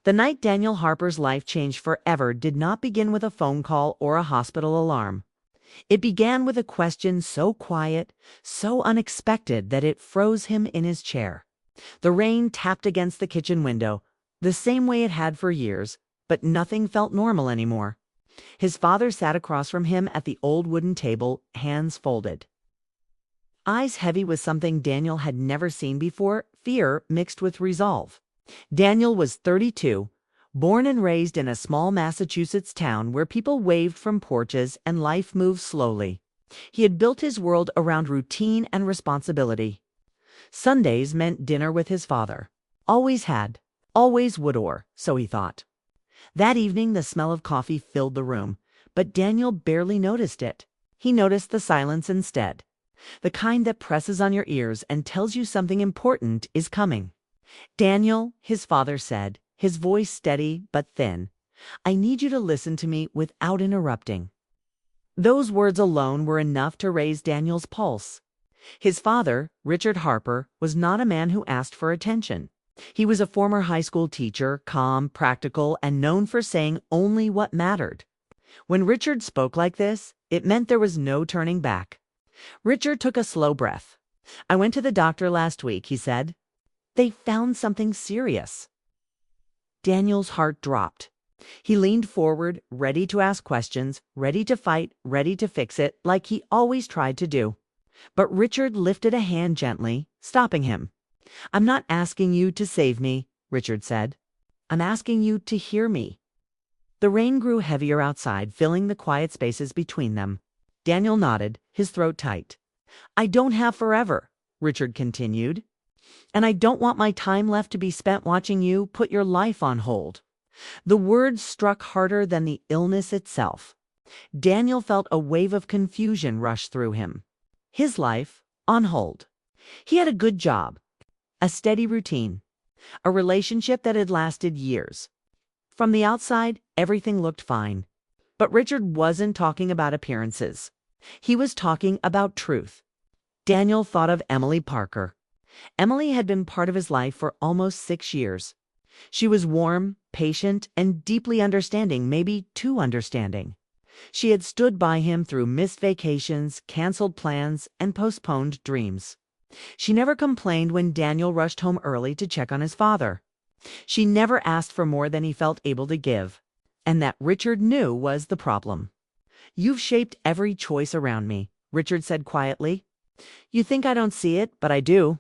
The night Daniel Harper's life changed forever did not begin with a phone call or a hospital alarm. It began with a question so quiet, so unexpected that it froze him in his chair. The rain tapped against the kitchen window, the same way it had for years, but nothing felt normal anymore. His father sat across from him at the old wooden table, hands folded. Eyes heavy with something Daniel had never seen before, fear mixed with resolve. Daniel was 32, born and raised in a small Massachusetts town where people waved from porches and life moved slowly. He had built his world around routine and responsibility. Sundays meant dinner with his father. Always had, always would, or so he thought. That evening the smell of coffee filled the room, but Daniel barely noticed it. He noticed the silence instead. The kind that presses on your ears and tells you something important is coming. "Daniel," his father said, his voice steady but thin, "I need you to listen to me without interrupting." Those words alone were enough to raise Daniel's pulse. His father, Richard Harper, was not a man who asked for attention. He was a former high school teacher, calm, practical, and known for saying only what mattered. When Richard spoke like this, it meant there was no turning back. Richard took a slow breath. "I went to the doctor last week," he said. "They found something serious." Daniel's heart dropped. He leaned forward, ready to ask questions, ready to fight, ready to fix it, like he always tried to do. But Richard lifted a hand gently, stopping him. "I'm not asking you to save me," Richard said. "I'm asking you to hear me." The rain grew heavier outside, filling the quiet spaces between them. Daniel nodded, his throat tight. "I don't have forever," Richard continued. "And I don't want my time left to be spent watching you put your life on hold." The words struck harder than the illness itself. Daniel felt a wave of confusion rush through him. His life on hold. He had a good job, a steady routine, a relationship that had lasted years. From the outside, everything looked fine. But Richard wasn't talking about appearances. He was talking about truth. Daniel thought of Emily Parker. Emily had been part of his life for almost 6 years. She was warm, patient, and deeply understanding, maybe too understanding. She had stood by him through missed vacations, canceled plans, and postponed dreams. She never complained when Daniel rushed home early to check on his father. She never asked for more than he felt able to give. And that Richard knew was the problem. "You've shaped every choice around me," Richard said quietly. "You think I don't see it, but I do."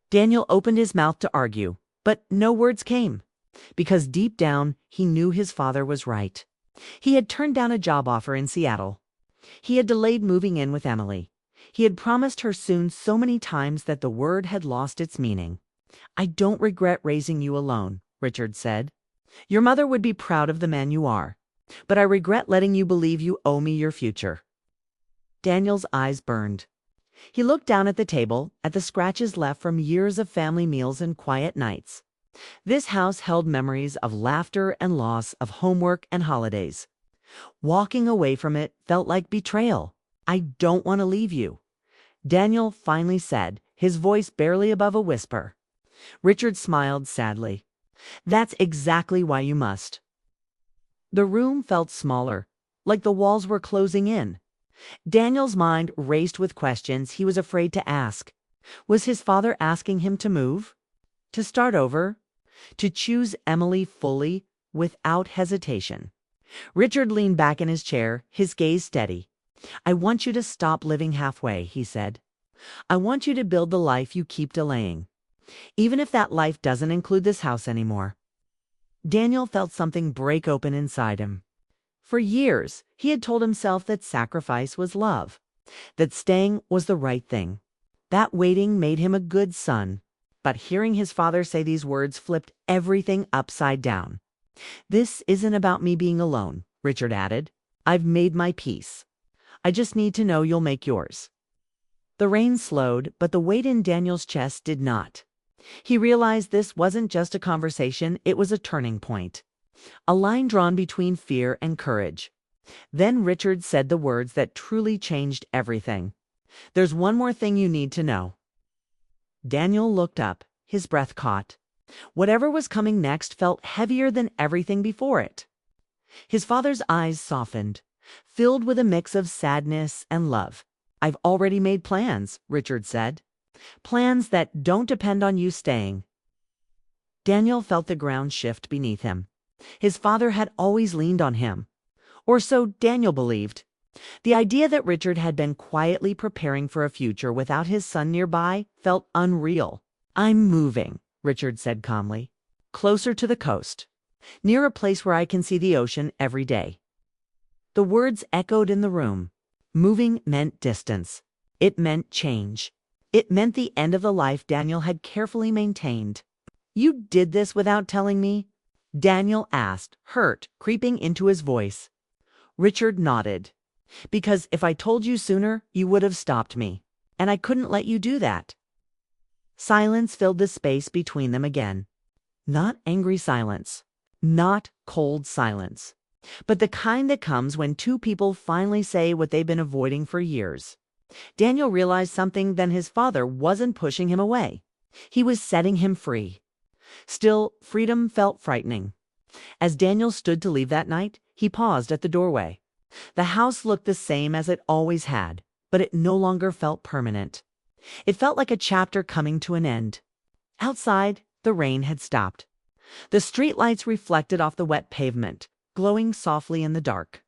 Daniel opened his mouth to argue, but no words came. Because deep down, he knew his father was right. He had turned down a job offer in Seattle. He had delayed moving in with Emily. He had promised her soon so many times that the word had lost its meaning. "I don't regret raising you alone," Richard said. "Your mother would be proud of the man you are. But I regret letting you believe you owe me your future." Daniel's eyes burned. He looked down at the table, at the scratches left from years of family meals and quiet nights. This house held memories of laughter and loss, of homework and holidays. Walking away from it felt like betrayal. "I don't want to leave you," Daniel finally said, his voice barely above a whisper. Richard smiled sadly. "That's exactly why you must." The room felt smaller, like the walls were closing in. Daniel's mind raced with questions he was afraid to ask. Was his father asking him to move? To start over? To choose Emily fully, without hesitation? Richard leaned back in his chair, his gaze steady. "I want you to stop living halfway," he said. "I want you to build the life you keep delaying. Even if that life doesn't include this house anymore." Daniel felt something break open inside him. For years, he had told himself that sacrifice was love, that staying was the right thing, that waiting made him a good son. But hearing his father say these words flipped everything upside down. "This isn't about me being alone," Richard added. "I've made my peace. I just need to know you'll make yours." The rain slowed, but the weight in Daniel's chest did not. He realized this wasn't just a conversation, it was a turning point. A line drawn between fear and courage. Then Richard said the words that truly changed everything. "There's one more thing you need to know." Daniel looked up, his breath caught. Whatever was coming next felt heavier than everything before it. His father's eyes softened, filled with a mix of sadness and love. "I've already made plans," Richard said. "Plans that don't depend on you staying." Daniel felt the ground shift beneath him. His father had always leaned on him. Or so Daniel believed. The idea that Richard had been quietly preparing for a future without his son nearby felt unreal. "I'm moving," Richard said calmly. "Closer to the coast. Near a place where I can see the ocean every day." The words echoed in the room. Moving meant distance. It meant change. It meant the end of the life Daniel had carefully maintained. "You did this without telling me?" Daniel asked, hurt creeping into his voice. Richard nodded. "Because if I told you sooner, you would have stopped me. And I couldn't let you do that." Silence filled the space between them again. Not angry silence. Not cold silence. But the kind that comes when two people finally say what they've been avoiding for years. Daniel realized something then: his father wasn't pushing him away. He was setting him free. Still, freedom felt frightening. As Daniel stood to leave that night, he paused at the doorway. The house looked the same as it always had, but it no longer felt permanent. It felt like a chapter coming to an end. Outside, the rain had stopped. The streetlights reflected off the wet pavement, glowing softly in the dark.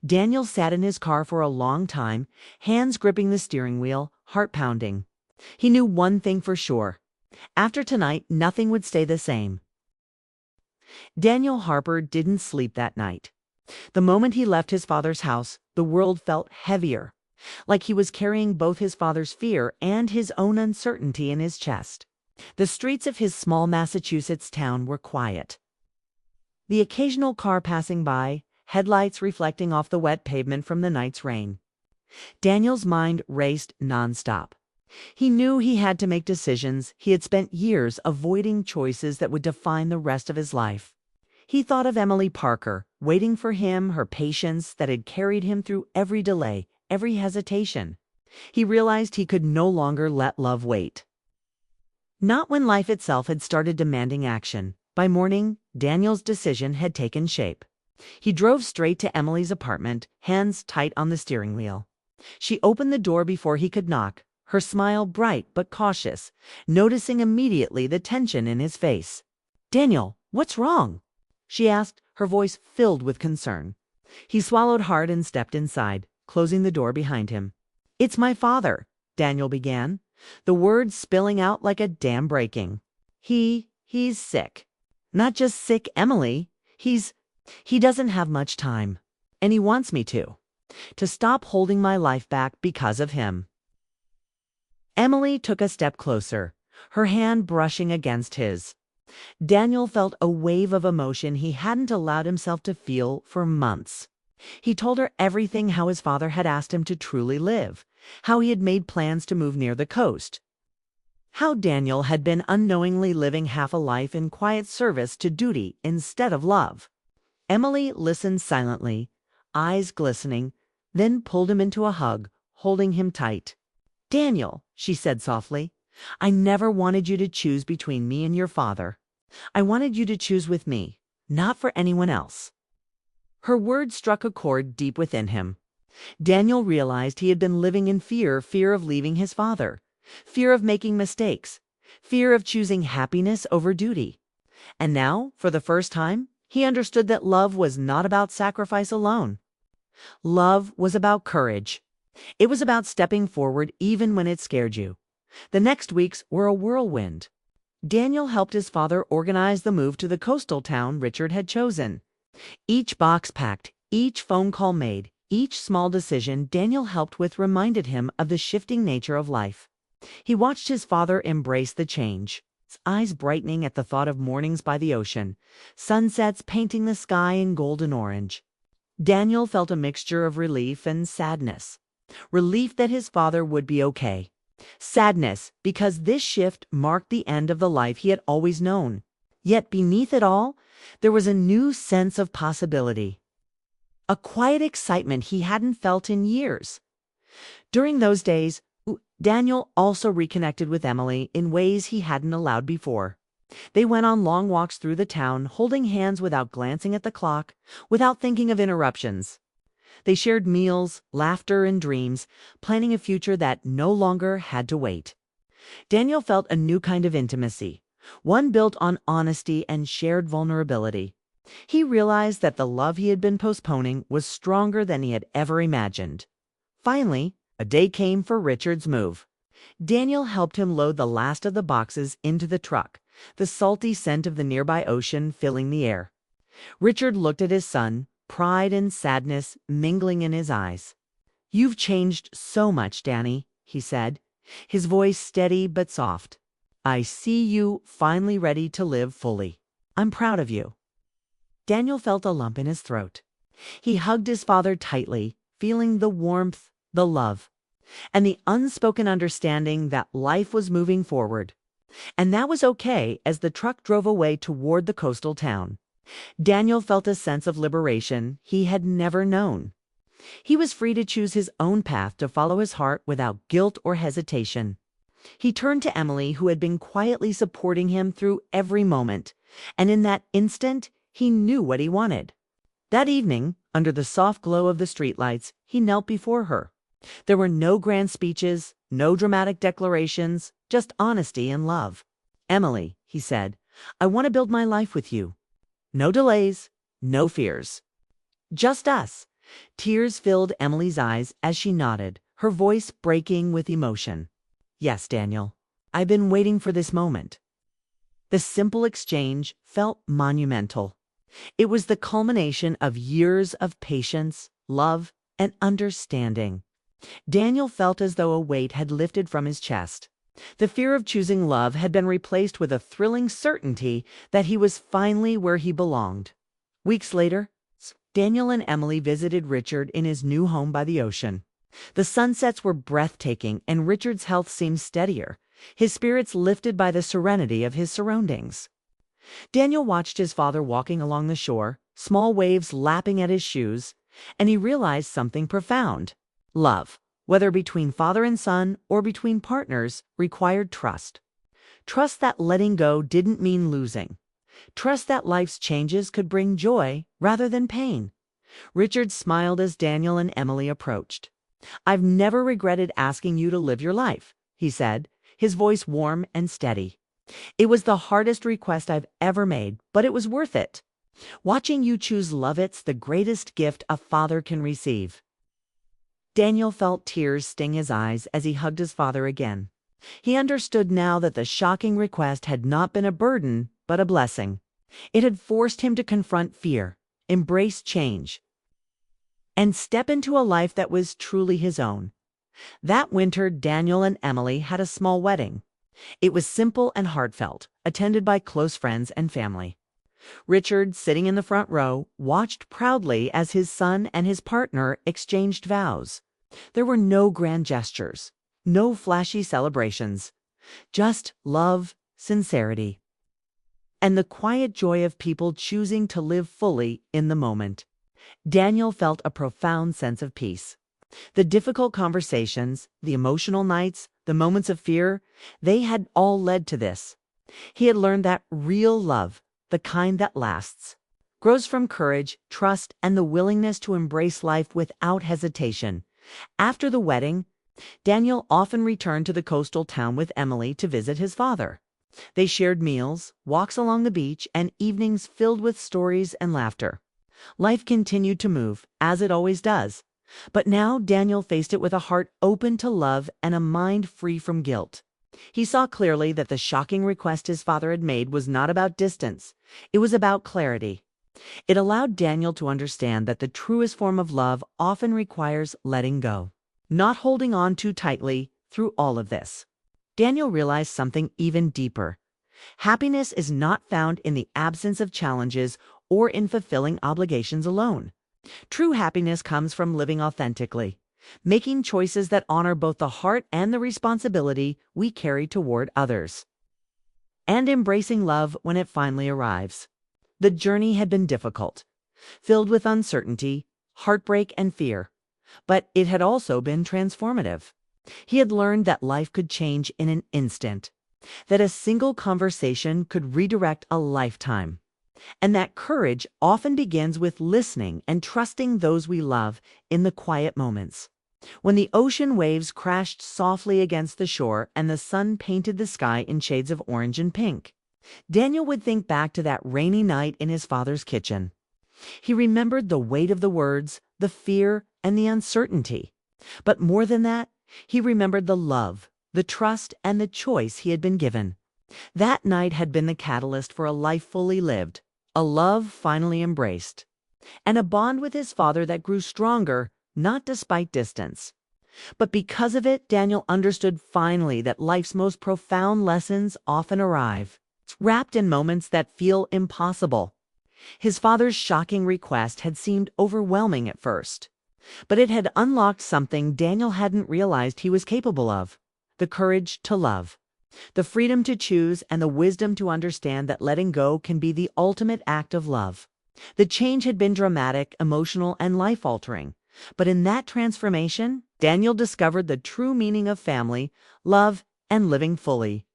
Daniel sat in his car for a long time, hands gripping the steering wheel, heart pounding. He knew one thing for sure. After tonight, nothing would stay the same. Daniel Harper didn't sleep that night. The moment he left his father's house, the world felt heavier, like he was carrying both his father's fear and his own uncertainty in his chest. The streets of his small Massachusetts town were quiet. The occasional car passing by, headlights reflecting off the wet pavement from the night's rain. Daniel's mind raced nonstop. He knew he had to make decisions. He had spent years avoiding choices that would define the rest of his life. He thought of Emily Parker, waiting for him, her patience that had carried him through every delay, every hesitation. He realized he could no longer let love wait. Not when life itself had started demanding action. By morning, Daniel's decision had taken shape. He drove straight to Emily's apartment, hands tight on the steering wheel. She opened the door before he could knock, her smile bright but cautious, noticing immediately the tension in his face. "Daniel, what's wrong?" she asked, her voice filled with concern. He swallowed hard and stepped inside, closing the door behind him. "It's my father," Daniel began, the words spilling out like a dam breaking. He's sick. Not just sick, Emily. He doesn't have much time. And he wants me to stop holding my life back because of him." Emily took a step closer, her hand brushing against his. Daniel felt a wave of emotion he hadn't allowed himself to feel for months. He told her everything: how his father had asked him to truly live, how he had made plans to move near the coast, how Daniel had been unknowingly living half a life in quiet service to duty instead of love. Emily listened silently, eyes glistening, then pulled him into a hug, holding him tight. "Daniel," she said softly, "I never wanted you to choose between me and your father. I wanted you to choose with me, not for anyone else." Her words struck a chord deep within him. Daniel realized he had been living in fear of leaving his father, fear of making mistakes, fear of choosing happiness over duty. And now, for the first time, he understood that love was not about sacrifice alone. Love was about courage. It was about stepping forward even when it scared you. The next weeks were a whirlwind. Daniel helped his father organize the move to the coastal town Richard had chosen. Each box packed, each phone call made, each small decision Daniel helped with reminded him of the shifting nature of life. He watched his father embrace the change, his eyes brightening at the thought of mornings by the ocean, sunsets painting the sky in golden orange. Daniel felt a mixture of relief and sadness. Relief that his father would be okay. Sadness because this shift marked the end of the life he had always known. Yet beneath it all, there was a new sense of possibility. A quiet excitement he hadn't felt in years. During those days, Daniel also reconnected with Emily in ways he hadn't allowed before. They went on long walks through the town, holding hands without glancing at the clock, without thinking of interruptions. They shared meals, laughter, and dreams, planning a future that no longer had to wait. Daniel felt a new kind of intimacy, one built on honesty and shared vulnerability. He realized that the love he had been postponing was stronger than he had ever imagined. Finally, a day came for Richard's move. Daniel helped him load the last of the boxes into the truck, the salty scent of the nearby ocean filling the air. Richard looked at his son, pride and sadness mingling in his eyes. "You've changed so much, Danny," he said, his voice steady but soft. "I see you finally ready to live fully. I'm proud of you." Daniel felt a lump in his throat. He hugged his father tightly, feeling the warmth, the love, and the unspoken understanding that life was moving forward. And that was okay as the truck drove away toward the coastal town. Daniel felt a sense of liberation he had never known. He was free to choose his own path, to follow his heart without guilt or hesitation. He turned to Emily, who had been quietly supporting him through every moment, and in that instant, he knew what he wanted. That evening, under the soft glow of the streetlights, he knelt before her. There were no grand speeches, no dramatic declarations, just honesty and love. "Emily," he said, "I want to build my life with you. No delays, no fears. Just us." Tears filled Emily's eyes as she nodded, her voice breaking with emotion. "Yes, Daniel, I've been waiting for this moment." The simple exchange felt monumental. It was the culmination of years of patience, love, and understanding. Daniel felt as though a weight had lifted from his chest. The fear of choosing love had been replaced with a thrilling certainty that he was finally where he belonged. Weeks later, Daniel and Emily visited Richard in his new home by the ocean. The sunsets were breathtaking, and Richard's health seemed steadier, his spirits lifted by the serenity of his surroundings. Daniel watched his father walking along the shore, small waves lapping at his shoes, and he realized something profound. Love, whether between father and son or between partners, required trust. Trust that letting go didn't mean losing. Trust that life's changes could bring joy rather than pain. Richard smiled as Daniel and Emily approached. "I've never regretted asking you to live your life," he said, his voice warm and steady. "It was the hardest request I've ever made, but it was worth it. Watching you choose love, it's the greatest gift a father can receive." Daniel felt tears sting his eyes as he hugged his father again. He understood now that the shocking request had not been a burden, but a blessing. It had forced him to confront fear, embrace change, and step into a life that was truly his own. That winter, Daniel and Emily had a small wedding. It was simple and heartfelt, attended by close friends and family. Richard, sitting in the front row, watched proudly as his son and his partner exchanged vows. There were no grand gestures, no flashy celebrations, just love, sincerity, and the quiet joy of people choosing to live fully in the moment. Daniel felt a profound sense of peace. The difficult conversations, the emotional nights, the moments of fear, they had all led to this. He had learned that real love, the kind that lasts, grows from courage, trust, and the willingness to embrace life without hesitation. After the wedding, Daniel often returned to the coastal town with Emily to visit his father. They shared meals, walks along the beach, and evenings filled with stories and laughter. Life continued to move, as it always does. But now Daniel faced it with a heart open to love and a mind free from guilt. He saw clearly that the shocking request his father had made was not about distance. It was about clarity. It allowed Daniel to understand that the truest form of love often requires letting go, not holding on too tightly through all of this. Daniel realized something even deeper. Happiness is not found in the absence of challenges or in fulfilling obligations alone. True happiness comes from living authentically, making choices that honor both the heart and the responsibility we carry toward others, and embracing love when it finally arrives. The journey had been difficult, filled with uncertainty, heartbreak, and fear, but it had also been transformative. He had learned that life could change in an instant, that a single conversation could redirect a lifetime, and that courage often begins with listening and trusting those we love in the quiet moments. When the ocean waves crashed softly against the shore and the sun painted the sky in shades of orange and pink, Daniel would think back to that rainy night in his father's kitchen. He remembered the weight of the words, the fear, and the uncertainty. But more than that, he remembered the love, the trust, and the choice he had been given. That night had been the catalyst for a life fully lived, a love finally embraced, and a bond with his father that grew stronger, not despite distance. But because of it, Daniel understood finally that life's most profound lessons often arrive, wrapped in moments that feel impossible. His father's shocking request had seemed overwhelming at first, but it had unlocked something Daniel hadn't realized he was capable of: the courage to love, the freedom to choose, and the wisdom to understand that letting go can be the ultimate act of love. The change had been dramatic, emotional, and life-altering, but in that transformation, Daniel discovered the true meaning of family, love, and living fully.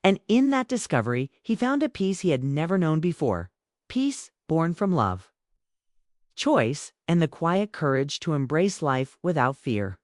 And in that discovery, he found a peace he had never known before. Peace born from love, choice, and the quiet courage to embrace life without fear.